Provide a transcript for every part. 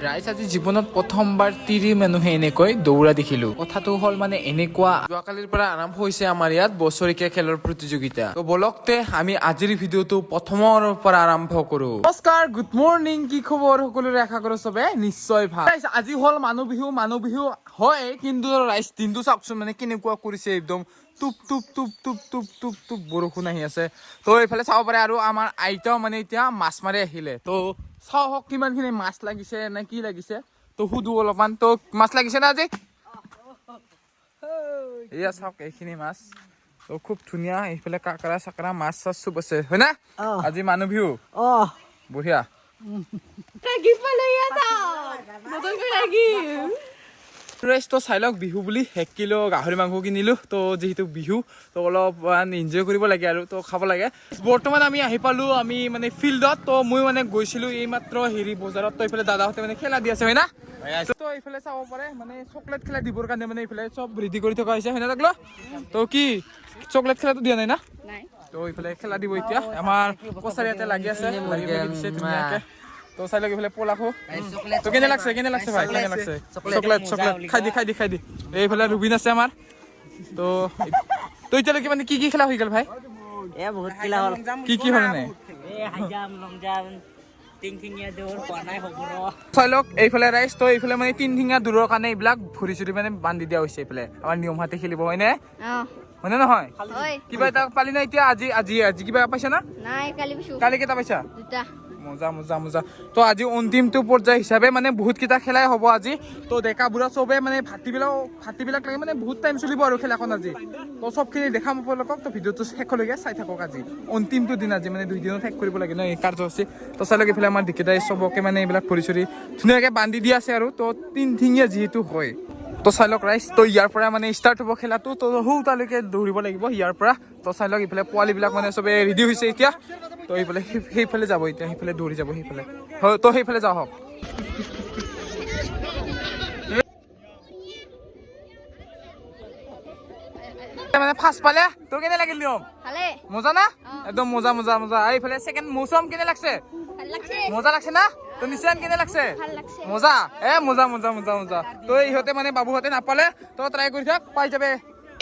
ৰাইজ আজি জীৱনত প্ৰথমবাৰ 30 মানুহে এনেকৈ দৌৰা দেখিলো। কথাটো হ'ল মানে এনেকুৱা যোৱাকালিৰ পৰা আৰম্ভ হৈছে আমাৰ ইয়াত বছৰীয়া খেলৰ প্ৰতিযোগিতা। তো বলকতে আমি আজিৰ ভিডিঅ'টো প্ৰথমৰ পৰা আৰম্ভ কৰো। নমস্কাৰ, গুড মৰ্নিং, কি খবৰ সকলোৰে? আশা কৰো চবে নিশ্চয় ভাল। আজি হ'ল মানুহ বিহু হয়, কিন্তু ৰাইজ দিনটো চাওকচোন মানে কেনেকুৱা কৰিছে, একদম টুপ টুপ টুপ টুপ টুপ টুপ টুপ বৰষুণ আহি আছে। তো এইফালে চাব পাৰে আৰু আমাৰ আইতাও মানে এতিয়া মাছ মাৰি আহিলে। তো চাও হওক কিমানখিনি মাছ লাগিছে নে কি লাগিছে, তো সুধো অলপমান। তো মাছ লাগিছে না আজি? এয়া চাওক এইখিনি মাছ, তো খুব ধুনীয়া। এইফালে কাকৰা চাকৰা মাছ চাছ চব আছে, হয় না? আজি মানুহ বিহু বঢ়িয়া। তো চাই লওক, বিহু বুলি 1 কিলো গাহৰি মাংস কিনিলো। তো যিহেতু বিহু, তো অলপমান এনজয় কৰিব লাগে আৰু তো খাব লাগে। বৰ্তমান আমি আহি পালো আমি মানে ফিল্ডত। তো মই মানে গৈছিলো এইমাত্ৰ হেৰি বজাৰত। তো এইফালে দাদাহঁতে মানে খেলা দি আছে, হয় না? তো এইফালে চাব পাৰে মানে চকলেট খেলা দিবৰ কাৰণে মানে এইফালে চব ৰেডি কৰি থকা হৈছে, হয় না লাগলো? তো কি চকলেট খেলাটো দিয়া নাই না? তো এইফালে খেলা দিব এতিয়া। আমাৰ কছাৰী ইয়াতে লাগি আছে, লাগি দিছে ধুনীয়াকে। তো চাই লওক এইফালে পলাখো। তো কেনে লাগছে ভাই, কেনে লাগছে? চকলেট খাই দি। এইফালে ৰুবিন আছে আমাৰ। তো এতিয়ালৈকে মানে কি খেলা হৈ গ'ল ভাই? বহুত খেলা হ'ল। কি হ'ল নে? চাই লওক এইফালে ৰাইজ। তো এইফালে মানে 3 ঠিঙীয়া দূৰৰ কাৰণে এইবিলাক ভৰি চুৰি মানে বান্ধি দিয়া হৈছে। এইফালে আমাৰ নিয়ম হাতে খেলিব, হয় নে? হয়নে নহয়? কিবা এটা পালি না এতিয়া? আজি কিবা পাইছা না? কালি কেইটা পাইছা? মজা। তো আজি অন্তিমটো পৰ্যায় হিচাপে মানে বহুত কেইটা খেলাই হ'ব আজি। তো ডেকা বুঢ়া চবে মানে ভাতিবিলাক লাগে মানে বহুত টাইম চলিব আৰু খেলাখন আজি। তো চবখিনি দেখাম আপোনালোকক। তো ভিডিঅ'টো শেষলৈকে চাই থাকক। আজি অন্তিমটো দিন, আজি মানে 2 দিনত শেষ কৰিব লাগে ন এই কাৰ্যসূচী। তো চাই লওক এইফালে আমাৰ দিকেইটাই চবকে মানে এইবিলাক ভৰি চৰি ধুনীয়াকৈ বান্ধি দি আছে আৰু। তো 3 ঠিঙীয়া যিহেতু হয়, তো চাই লওক ৰাইজ। তো ইয়াৰ পৰা মানে ষ্টাৰ্ট হ'ব খেলাটো। তো তালৈকে দৌৰিব লাগিব ইয়াৰ পৰা। তো চাই লওক এইফালে পোৱালীবিলাক মানে চবে ৰেডি হৈছে এতিয়া। তো এইফালে সেইফালে যাব এতিয়া, সেইফালে দৌৰি যাব সেইফালে। তো সেইফালে যাওঁ হওক। মানে ফাৰ্ষ্ট পালে তোৰ কেনে লাগিল নিয়ম? মজা না? একদম মজা। এইফালে ছেকেণ্ড মৌচুম কেনে লাগছে? মজা লাগছে না? তো নিশ্চয় কেনে লাগছে? মজা। মজা। তো ইহঁতে মানে বাবুহঁতে নাপালে, তো ট্ৰাই কৰি থাক, পাই যাবে।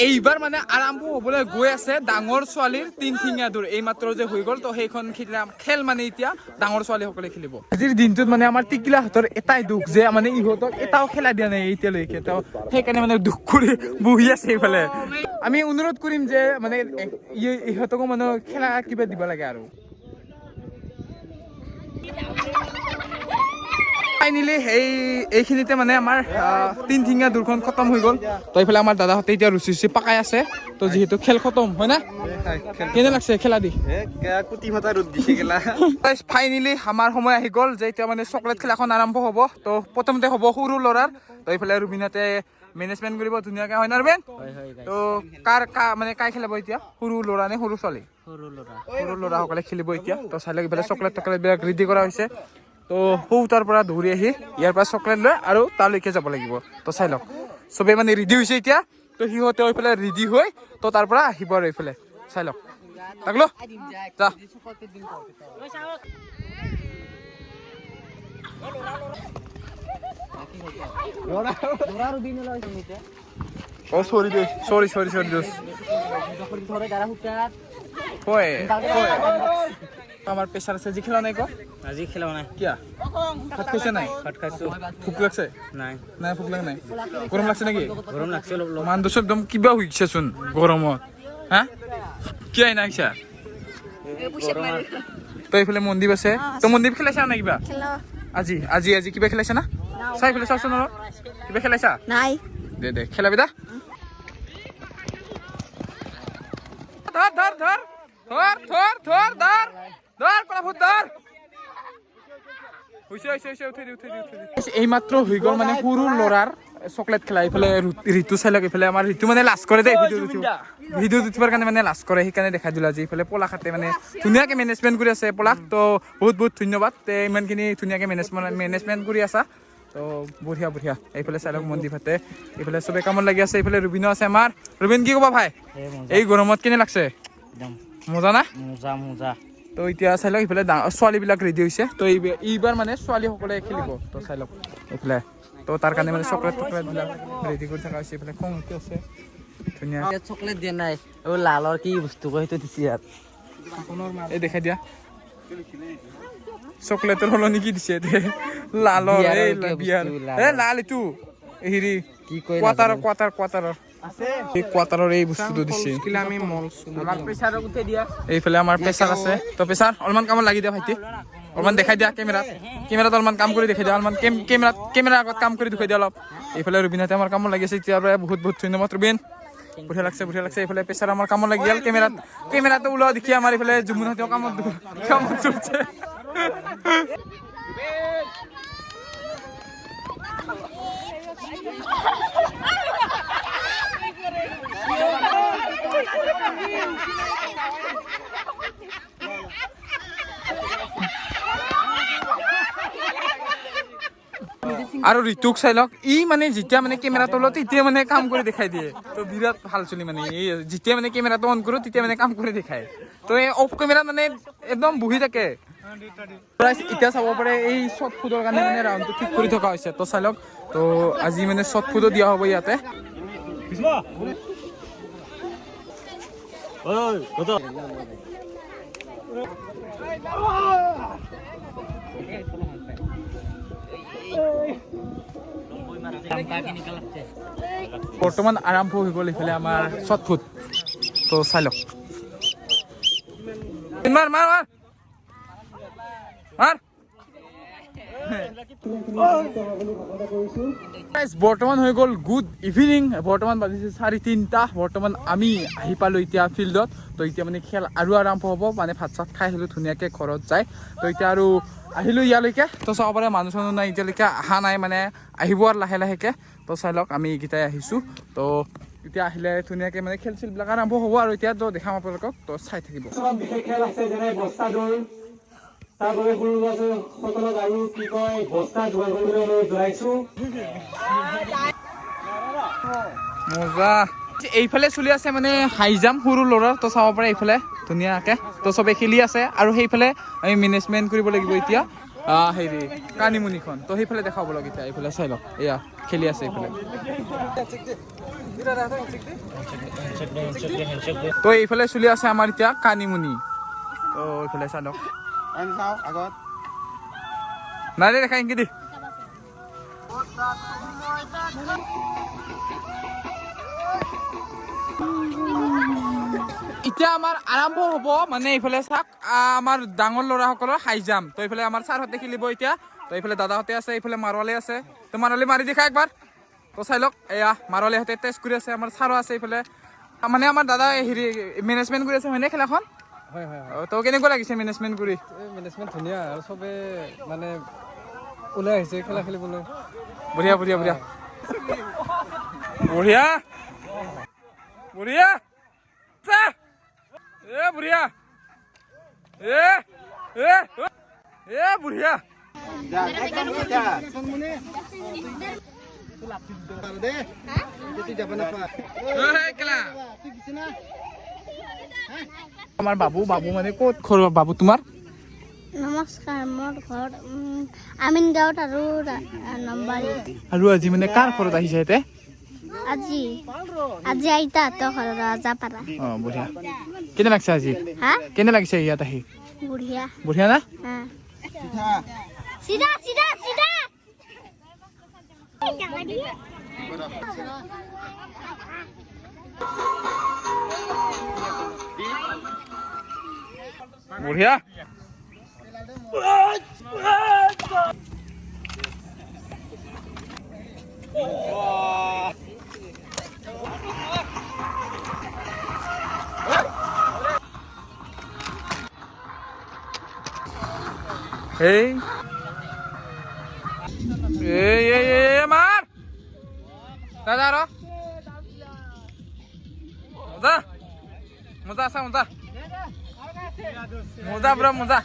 এইবাৰ মানে আৰম্ভ হ'বলৈ গৈ আছে ডাঙৰ ছোৱালীৰ 3 ঠিঙীয়া দৌৰ। এই মাত্ৰ যে হৈ গ'ল। তো সেইখন খেল মানে এতিয়া ডাঙৰ ছোৱালীসকলে খেলিব। আজিৰ দিনটোত মানে আমাৰ টিকিলাহঁতৰ এটাই দুখ যে মানে ইহঁতক এটাও খেলা দিয়া নাই এতিয়ালৈকে। তো সেইকাৰণে মানে দুখ কৰি বহি আছে এইফালে। আমি অনুৰোধ কৰিম যে মানে ইহঁতকো মানে খেলা কিবা দিব লাগে আৰু। ফাইনেলি এইখিনিতে মানে আমাৰ 3 ঠিঙীয়া দৌৰখন খতম হৈ গ'ল। তো এইফালে আমাৰ দাদাহঁতে এতিয়া ৰুচি পাকাই আছে। তো যিহেতু খেল খতম, হয় না? কেনে লাগছে খেলা দি? ফাইনেলি আমাৰ সময় আহি গ'ল যে এতিয়া মানে চকলেট খেলাখন আৰম্ভ হ'ব। তো প্ৰথমতে হ'ব সৰু ল'ৰাৰ। তো এইফালে ৰুবিনহঁতে মেনেজমেণ্ট কৰিব ধুনীয়াকৈ, হয় না ৰুবিন? তো কাই খেলাব এতিয়া? সৰু ল'ৰা নে সৰু ছোৱালী? সৰু ল'ৰাসকলে খেলিব এতিয়া। তো চাই লওক এইফালে চকলেট টকলেটবিলাক ৰেডি কৰা হৈছে। তো তাৰ পৰা দৌৰি আহি ইয়াৰ পৰা চকলেট লৈ আৰু তালৈকে যাব লাগিব। তো চাই লওক চবেই মানে ৰেডি হৈছে এতিয়া। তো সিহঁতে এইফালে ৰেডি হৈ তো তাৰ পৰা আহিব আৰু এইফালে চাই লওক। তাকলো যা। আমার প্রেসার আছে যে খেলা নাই কো আজি খেলা নাই কিয়া ভাত খাইছে নাই ভাত খাইছো ভোক লাগছে নাই ভোক লাগ নাই গরম লাগছে নাকি গরম লাগছে মান দোষ একদম কিবা হইছে শুন গরমত হ্যাঁ কি আইনা আইছা তো এইফালে মন্দিৰ আছে তো মন্দিৰ খেলাইছা না কিবা আজি কিবা খেলাইছা না চাই ফেলে চাওচোন অলপ কিবা খেলাইছা নাই দে খেলাবি দা ধর কোলা ফুট ধর এইমাত্ৰ হৈ গ'ল মানে সৰু ল'ৰাৰ চকলেট খেলা। এইফালে ঋতু চাই লওক, এইফালে আমাৰ ঋতু মানে লাজ কৰে দেই ভিডিঅ' উঠিবৰ কাৰণে মানে লাজ কৰে, সেইকাৰণে দেখাই দিলোঁ আজি। এইফালে পলাখাতে মানে ধুনীয়াকৈ মেনেজমেণ্ট কৰি আছে পলাশ। তো বহুত ধন্যবাদ ইমানখিনি ধুনীয়াকৈ মেনেজমেণ্ট কৰি আছা। তো বঢ়িয়া এইফালে চাই লওক মন্দিৰ ভাতে, এইফালে চবে কামত লাগি আছে। এইফালে ৰুবিনো আছে আমাৰ। ৰুবিন কি ক'বা ভাই এই গৰমত কেনে লাগছে? মজা না? মজা তো এতিয়া চাই লওক ইফালে ছোৱালীবিলাক ৰেডি হৈছে তো এইবাৰ মানে ছোৱালীসকলে খেলিব তো চাই লওক এইফালে তো তাৰ কাৰণে মানে চকলেটবিলাক ৰেডি কৰি থকা হৈছে এইফালে খংটি আছে ধুনীয়া চকলেট দিয়া নাই লালৰ কি বস্তু কয় সেইটো দিছে ইয়াত এই দেখাই দিয়া চকলেটৰ সলনি কি দিছে লালৰ এই বিয়াৰ লাল এইটো হেৰি কি কয় কোৱাটাৰৰ এই কোৱাটাৰৰ এই বস্তুটো দিছে এইফালে আমাৰ প্ৰেছাৰ আছে তো প্ৰেছাৰ অলপমান কামত লাগি দিয়া ভাইটি অলপমান দেখাই দিয়া কেমেৰাত অলপমান কাম কৰি দেখাই দিয়া অলপমান কেমেৰা আগত কাম কৰি দেখাই দিয়া অলপ এইফালে ৰুবিনহঁতে আমাৰ কামত লাগি আছে এতিয়াৰ পৰা বহুত ধন্যবাদ ৰুবিন বঢ়িয়া লাগছে এইফালে প্ৰেছাৰ আমাৰ কামত লাগি গ'ল কেমেৰাটো ওলোৱা দেখি আমাৰ এইফালে জুমুনহঁতেও কামত চলছে আৰু ঋতুক চাই লওক ই মানে যেতিয়া মানে কেমেৰাটো লওঁ তেতিয়া মানে কাম কৰি দেখাই দিয়ে তো বিৰাট ভাল চলি মানে এই যেতিয়া মানে কেমেৰাটো অন কৰোঁ তেতিয়া মানে কাম কৰি দেখায় তো এই অফ কেমেৰাত মানে একদম বহি থাকে এতিয়া চাব পাৰে এই শ্বৰ্ট ফুডৰ কাৰণে মানে ৰাউণ্ডটো ঠিক কৰি থকা হৈছে তো চাই লওক তো আজি মানে শ্বৰ্ট ফুডো দিয়া হ'ব ইয়াতে বৰ্তমান আৰম্ভ হৈ গ'ল এইফালে আমাৰ শ্বৰ্ট ফুড তো চাই লওক বৰ্তমান হৈ গ'ল গুড ইভিনিং বৰ্তমান বাজিছে 3:30 বৰ্তমান আমি আহি পালোঁ এতিয়া ফিল্ডত তো এতিয়া মানে খেল আৰু আৰম্ভ হ'ব মানে ভাত চাত খাই আহিলোঁ ধুনীয়াকৈ ঘৰত যায় তো এতিয়া আৰু আহিলোঁ ইয়ালৈকে তো চাব পাৰে মানুহ চানুহ নাই এতিয়ালৈকে অহা নাই মানে আহিব আৰু লাহেকৈ তো চাই লওক আমি এইকেইটাই আহিছোঁ তো এতিয়া আহিলে ধুনীয়াকৈ মানে খেল চেলবিলাক আৰম্ভ হ'ব আৰু এতিয়া তো দেখাম আপোনালোকক তো চাই থাকিব বিশেষ খেল আছে যেনে বস্তা দৌৰ তাৰবাবে সৰু ল'ৰা-ছোৱালীসকলক আৰু কি কয় বস্তা যোগাৰ কৰিবলৈ জনাইছোঁ মজা এইফালে চলি আছে মানে হাই জাম্প সৰু ল'ৰা তো চাব পাৰে এইফালে ধুনীয়াকৈ তো চবে খেলি আছে আৰু সেইফালে আমি মেনেজমেণ্ট কৰিব লাগিব এতিয়া হেৰি কানিমুনিখন তো সেইফালে দেখাব লগ এতিয়া এইফালে চাই লওক এয়া খেলি আছে এইফালে তো এইফালে চলি আছে আমাৰ এতিয়া কানিমুনি তো এইফালে চাই লওক আগত নাই দেখা ইংকি দি এতিয়া আমাৰ আৰম্ভ হ'ব মানে এইফালে চাওক আমাৰ ডাঙৰ ল'ৰাসকলৰ হাই জাম্প তো এইফালে আমাৰ ছাৰহঁতে খেলিব এতিয়া তো এইফালে দাদাহঁতে আছে এইফালে মাৰোৱালী আছে তো মাৰোৱালী মাৰি দেখা একবাৰ তো চাই লওক এয়া মাৰোৱালীহঁতে টেষ্ট কৰি আছে আমাৰ ছাৰো আছে এইফালে মানে আমাৰ দাদা হেৰি মেনেজমেণ্ট কৰি আছে হয়নে খেলাখন হয় তো কেনেকুৱা লাগিছে মেনেজমেণ্ট কৰি মেনেজমেণ্ট ধুনীয়া আৰু চবে মানে ওলাই আহিছে খেলা খেলিবলৈ বঢ়িয়া বঢ়িয়া বঢ়িয়া বঢ়িয়া বঢ়িয়া এ বঢ়িয়া এ বঢ়িয়া আমাৰ বাবু মানে ক'ত ঘৰ বাবু তোমাৰ নমস্কাৰ মোৰ ঘৰ আমিন গাঁৱত আৰু নলবাৰীত আৰু আজি মানে কাৰ ঘৰত আহিছে এতিয়া আজি আইতাহঁতৰ ঘৰত ৰাজাপাৰা বঢ়িয়া কেনে লাগিছে আজি কেনে লাগিছে ইয়াত আহি বঢ়িয়া বঢ়িয়া না চিধা চিধা চিধা বঢ়িয়া এই মার দাদা আর মজা মজা আছে মজা মজা পুৰা মজা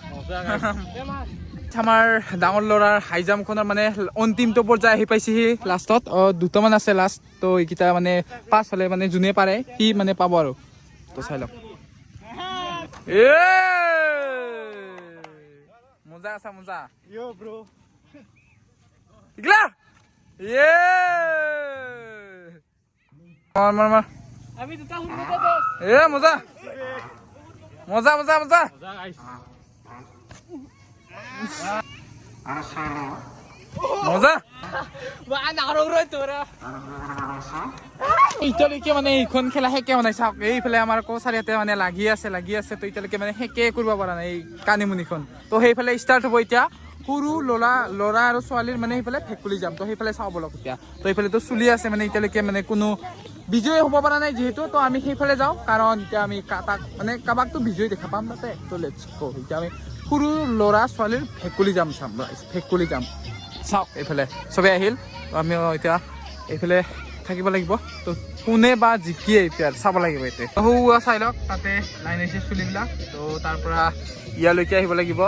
আমাৰ ডাঙৰ ল'ৰাৰ হাই জাম্পখনৰ মানে অন্তিমটো পৰ্যায় আহি পাইছেহি লাষ্টত দুটামান আছে লাষ্ট তো এইকেইটা মানে পাছ হ'লে মানে যোনে পাৰে সি মানে পাব আৰু তো চাই লওক মজা আছে মজা Yo, bro. ইগলা ইয়ে মাৰ আমি দুটা শুনবো দে দোস্ত এ মজা মজা মজা মজা মজা গাইস মজা বান আৰু ৰৈ তোৰা এতিয়ালৈকে মানে এইখন খেলা শেষে হোৱা নাই চাওক এইফালে আমাৰ কচাৰিয়াতে মানে লাগি আছে তো এতিয়ালৈকে মানে শেষে কৰিব পৰা নাই এই কানিমুনিখন তো সেইফালে ষ্টাৰ্ট হ'ব এতিয়া সৰু ল'ৰা আৰু ছোৱালীৰ মানে সেইফালে ভেকুলী যাম তো সেইফালে চাওঁ বলক এতিয়া তো এইফালেতো চলি আছে মানে এতিয়ালৈকে মানে কোনো বিজয় হ'ব পৰা নাই যিহেতু তো আমি সেইফালে যাওঁ কাৰণ এতিয়া আমি তাক মানে কাৰোবাকতো বিজয় দেখা পাম তাতে তো লেটছ গো এতিয়া আমি সৰু ল'ৰা ছোৱালীৰ ভেকুলী যাম চাম ভেকুলী যাম চাওক এইফালে চবেই আহিল তো আমি এতিয়া এইফালে থাকিব লাগিব তো কোনে বা জিকিয়ে এতিয়া চাব লাগিব এতিয়া সৌৱা চাই লওক তাতে লাইন হৈছে চুলিবিলাক তো তাৰ পৰা ইয়ালৈকে আহিব লাগিব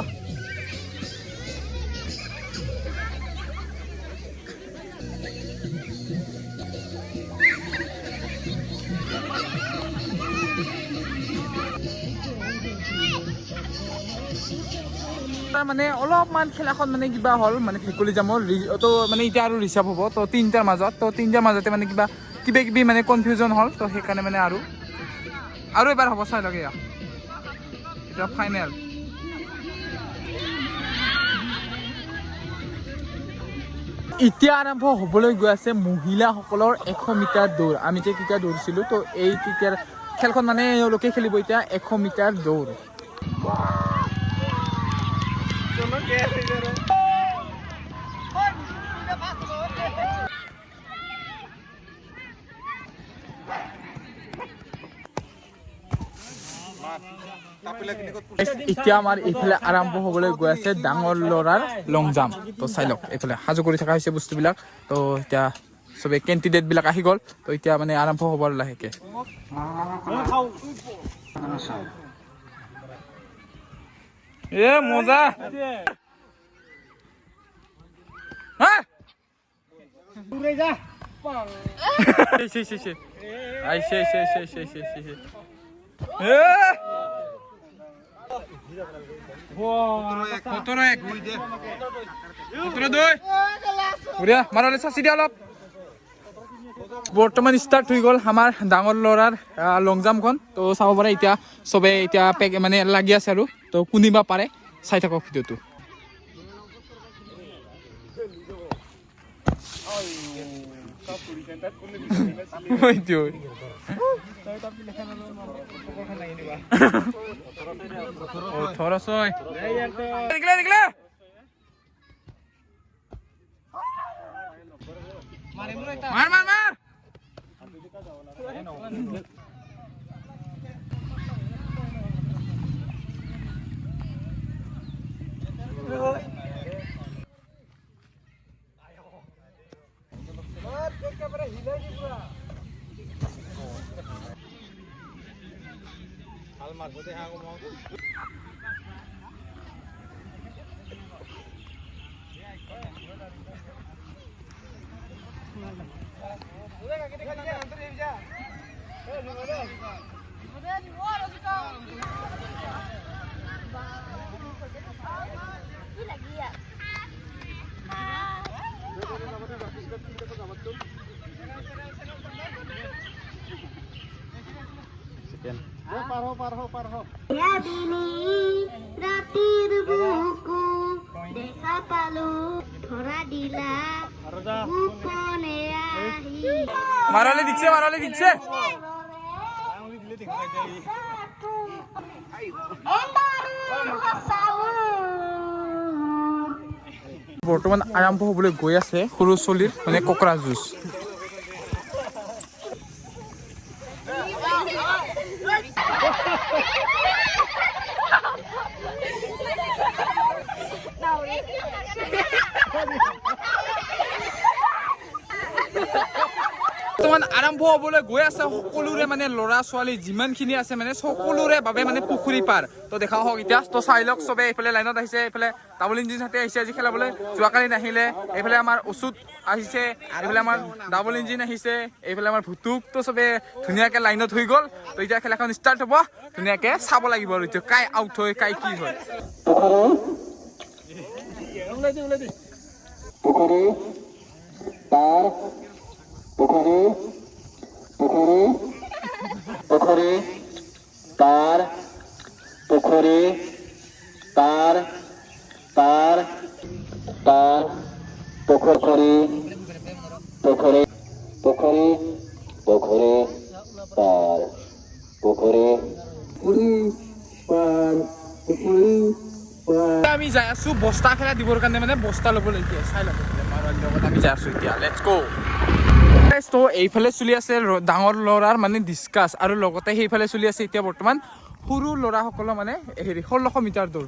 মানে অলপমান খেলাখন মানে কিবা হ'ল মানে ভেকুলী জামৰ তো মানে এতিয়া আৰু ৰিচাৰ্ভ হ'ব তো তিনিটাৰ মাজতে মানে কিবা কিবি মানে কনফিউজন হ'ল তো সেইকাৰণে মানে আৰু এবাৰ হ'ব চাই লওক এতিয়া ফাইনেল এতিয়া আৰম্ভ হ'বলৈ গৈ আছে মহিলাসকলৰ 100 মিটাৰ দৌৰ আমি যে তেতিয়া দৌৰিছিলোঁ তো এই তেতিয়াৰ খেলখন মানে এওঁলোকে খেলিব এতিয়া 100 মিটাৰ দৌৰ এতিয়া আমাৰ এইফালে আৰম্ভ হ'বলৈ গৈ আছে ডাঙৰ ল'ৰাৰ লং জাম্প তো চাই লওক এইফালে সাজু কৰি থকা হৈছে বস্তুবিলাক তো এতিয়া চবে কেণ্ডিডেটবিলাক আহি গ'ল তো এতিয়া মানে আৰম্ভ হ'ব লাহেকৈ এ মজা মাৰলে চাচি দিয়া অলপ বৰ্তমান ষ্টাৰ্ট হৈ গ'ল আমাৰ ডাঙৰ ল'ৰাৰ লং জাম্পখন তো চাব পাৰে এতিয়া চবে এতিয়া মানে লাগি আছে আৰু তো কোনিবা পাৰে চাই থাকক ভিডিঅ'টো মাৰ মাৰ মাৰ ৰাতিৰ বুকু দেখা পালো ধৰা দিলা গোপনে আহি মাৰালে দিচ্ছে বৰ্তমান আৰম্ভ হ'বলৈ গৈ আছে সৰু চলিৰ মানে কোকৰা জুচ বৰ্তমান আৰম্ভ হ'বলৈ গৈ আছে সকলোৰে মানে ল'ৰা ছোৱালী যিমানখিনি আছে মানে সকলোৰে বাবে মানে পুখুৰী পাৰ তো দেখা হওক এতিয়া তো চাই লওক চবে এইফালে লাইনত আহিছে এইফালে ডাবল ইঞ্জিন হাতে আহিছে আজি খেলাবলৈ যোৱাকালি নাহিলে এইফালে আমাৰ ওচুত আহিছে এইফালে আমাৰ ডাবল ইঞ্জিন আহিছে এইফালে আমাৰ ভুটুক তো চবে ধুনীয়াকৈ লাইনত হৈ গ'ল তো এতিয়া খেলাখন ষ্টাৰ্ট হ'ব ধুনীয়াকৈ চাব লাগিব আৰু এতিয়া কাই আউট হয় কাই কি হয় পুকুৰী পাৰ পুকুৰী পুকুৰী পুখুৰী পাৰ পুখুৰী পাৰ পাৰ পাৰ পুখুৰী পুখুৰী পুখুৰী পুখুৰী পাৰ পুখুৰী পুখুৰী পাৰ পুখুৰী পাৰ আমি যাই আছো বস্তা খেলা দিবৰ কাৰণে মানে বস্তা ল'বলৈ এতিয়া চাই ল'ব মাৰোৱাৰীৰ লগত আমি যাই আছো এতিয়া লেটছ গো। তো এইফালে চলি আছে ডাঙৰ ল'ৰাৰ মানে ডিছকাছ আৰু লগতে সেইফালে চলি আছে এতিয়া বৰ্তমান সৰু ল'ৰাসকলৰ মানে হেৰি 1600 মিটাৰ দৌৰ।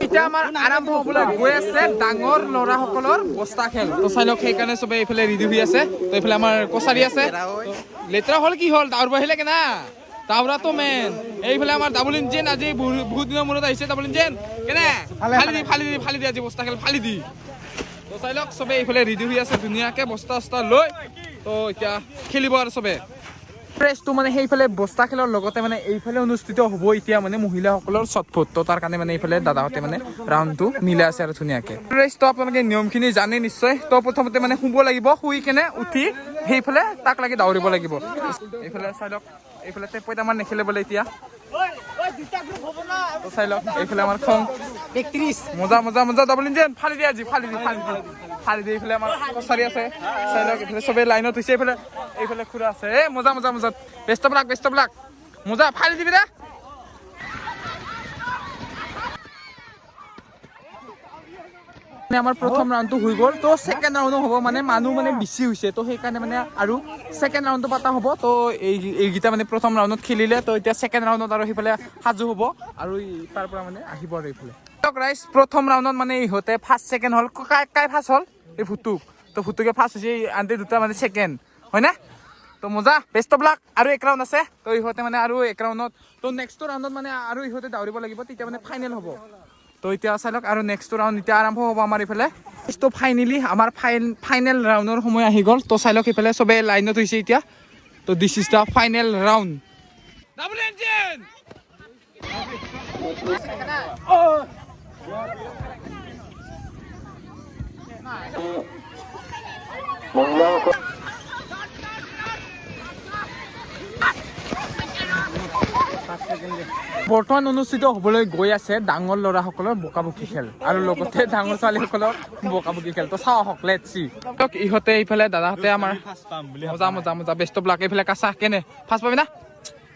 এতিয়া আমাৰ আৰম্ভ হ'বলৈ গৈ আছে ডাঙৰ ল'ৰাসকলৰ বস্তা খেল। তো চাই লওক সেইকাৰণে চবে এইফালে ৰেডি হৈ আছে। তো এইফালে আমাৰ কছাৰী আছে। লেতেৰা হ'ল কি হ'ল দাউৰব আহিলে কেনা দাউৰাটো মেইন। এইফালে আমাৰ ডাবল ইঞ্জিন আজি বহুত দিনৰ মূৰত আহিছে। ডাবল ইঞ্জিন কেনে ফালি দি আজি বস্তা খেল ফালি দি। তো চাই লওক চবে এইফালে ৰেডি হৈ আছে ধুনীয়াকৈ বস্তা চস্তা লৈ। তো এতিয়া খেলিব আৰু চবে প্ৰেছটো মানে সেইফালে বস্তা খেলৰ লগতে মানে এইফালে অনুষ্ঠিত হ'ব এতিয়া মানে মহিলাসকলৰ শ্বটপুট। তো তাৰ কাৰণে মানে এইফালে দাদাহঁতে মানে ৰাউণ্ডটো মিলাই আছে আৰু ধুনীয়াকৈ। ৰেচটো আপোনালোকে নিয়মখিনি জানে নিশ্চয়। তো প্ৰথমতে মানে শুব লাগিব, শুই কেনে উঠি সেইফালে তাক লাগি দাউৰিব লাগিব। এইফালে চাই লওক এইফালে টেপইত আমাৰ নেখেলে বোলে এতিয়া। তো চাই লওক এইফালে আমাৰ খং 31 মজা মজা মজা ডাবল ইঞ্জিন ফালি দিয়ে আজি ফালি দি এইফালে আমাৰ কছাৰী আছে। চাই লওক এইফালে চবে লাইনত হৈছে। এইফালে খুৰা আছে। মজা মজা মজা বেষ্ট বিলাক মজা ফালি দিবি না। আমাৰ প্ৰথম ৰাউণ্ডটো হৈ গ'ল। তো ছেকেণ্ড ৰাউণ্ডো হ'ব মানে মানুহ মানে বেছি হৈছে। তো সেইকাৰণে মানে আৰু ছেকেণ্ড ৰাউণ্ডটো পাতা হ'ব। তো এইকেইটা মানে প্ৰথম ৰাউণ্ডত খেলিলে। তো এতিয়া ছেকেণ্ড ৰাউণ্ডত আৰু সেইফালে সাজু হ'ব আৰু তাৰ পৰা মানে আহিব আৰু এইফালে ৰাইজ প্ৰথম ৰাউণ্ডত মানে ইহঁতে ফাৰ্ষ্ট ছেকেণ্ড হ'ল। কাই ফাৰ্ষ্ট হ'ল এই ভুটুক। তো ভুটুকে ফাৰ্ষ্ট হৈছে, আনটি দুটা মানে ছেকেণ্ড হয় না। তো মজা বেষ্ট অফ লাক। আৰু এক ৰাউণ্ড আছে। তো ইহঁতে মানে আৰু এক ৰাউণ্ডত তো নেক্সট ৰাউণ্ডত মানে আৰু ইহঁতে দাউৰিব লাগিব, তেতিয়া মানে ফাইনেল হ'ব। তো এতিয়া চাই লওক আৰু নেক্সট ৰাউণ্ড এতিয়া আৰম্ভ হ'ব আমাৰ এইফালে। তো ফাইনেলি আমাৰ ফাইনেল ৰাউণ্ডৰ সময় আহি গ'ল। তো চাই লওক এইফালে চবে লাইনত হৈছে এতিয়া। তো this is the final round. Double engine বৰ্তমান অনুষ্ঠিত হ'বলৈ গৈ আছে ডাঙৰ ল'ৰাসকলৰ বোকাবুকি খেল আৰু লগতে ডাঙৰ ছোৱালীসকলৰ বোকাবুকি খেল। তো চাওঁ আহক লেটছ চি। ইহঁতে এইফালে দাদাহঁতে আমাৰ মজা মজা মজা বেষ্ট অফ লাক। এইফালে কাছা কেনে ফাৰ্ষ্ট পাবি না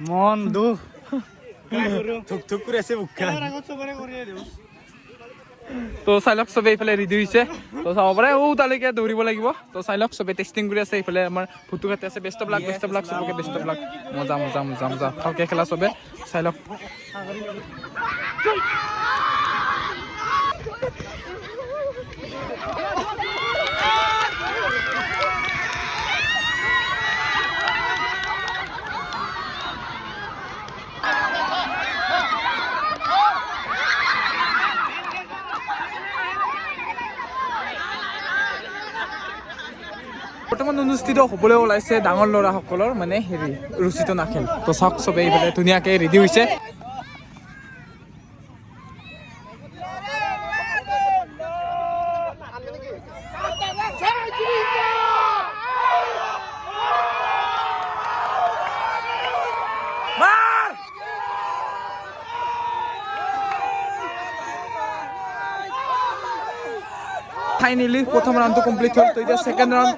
মন দুখ থুক কৰি আছে বুকখান। তো চাই লওক চবে এইফালে ৰেডি হৈছে। তো চাব পাৰে তালৈকে দৌৰিব লাগিব। তো চাই লওক চবে টেষ্টিং কৰি আছে। এইফালে আমাৰ ভুটুকাতে আছে। বেষ্ট অফ লাক চবকে বেষ্ট অফ লাক। মজা মজা মজা মজা ভালকৈ খেলা চবে চাই লওক। বৰ্তমান অনুষ্ঠিত হ'বলৈ ওলাইছে ডাঙৰ ল'ৰাসকলৰ মানে হেৰি ৰুচিত নাখেল। তো চাওক চবে এইফালে ধুনীয়াকৈ ৰেডি হৈছে। ফাইনেলি প্ৰথম ৰাউণ্ডটো কমপ্লিট হ'ল। তো এতিয়া ছেকেণ্ড ৰাউণ্ড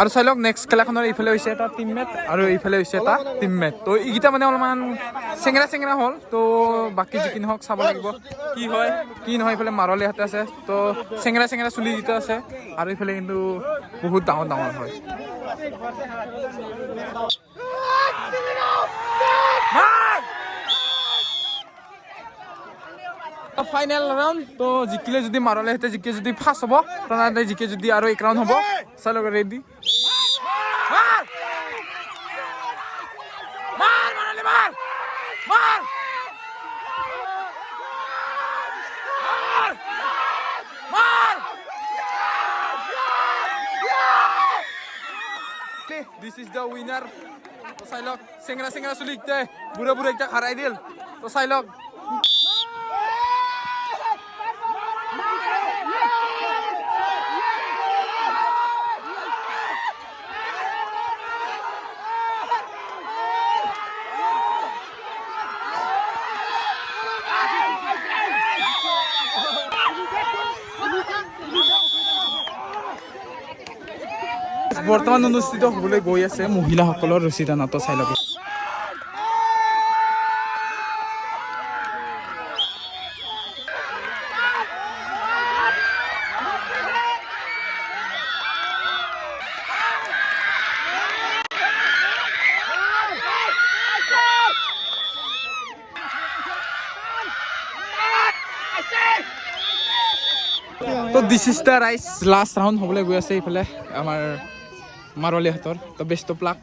আৰু চাই লওক নেক্সট খেলাখনৰ এইফালে হৈছে এটা টিম মেট আৰু এইফালে হৈছে এটা টিম মেট। তো এইকেইটা মানে অলপমান চেঙেৰা হ'ল। তো বাকী যি কি নহওক চাব লাগিব কি হয় কি নহয়। এইফালে মাৰলীহঁতে আছে। তো চেঙেৰা চুলি যিটো আছে আৰু এইফালে কিন্তু বহুত ডাঙৰ হয়। ফাইনেল ৰাউণ্ড তো জিকিলে যদি মাৰলে হেঁতে জিকে যদি ফাৰ্ষ্ট হ'ব প্ৰণাদে জিকে যদি আৰু এক ৰাউণ্ড হ'ব চালো ৰেডি মাৰ মাৰ মাৰলে মাৰ মাৰ মাৰ দিস ইজ দ্য উইনাৰ তো চাই লওক চেংৰা চেংৰা চলি এতিয়া বুঢ়া বুঢ়া এতিয়া হাৰাই দিল তো চাই লওক বৰ্তমান অনুষ্ঠিত হ'বলৈ গৈ আছে মহিলাসকলৰ ৰছী টানা তো চাই ল'ব তো দিস ইজ দ্য ৰাইজ লাষ্ট ৰাউণ্ড হ'বলৈ গৈ আছে এইফালে আমাৰ মাৰলি হাতৰ তো বেষ্ট অফ লাক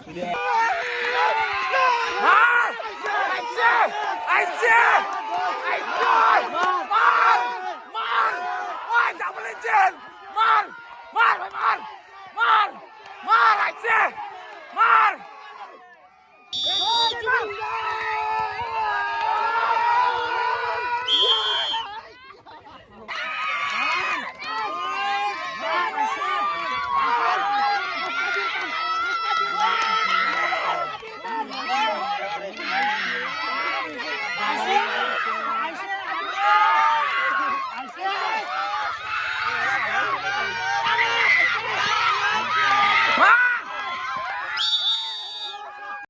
মাৰ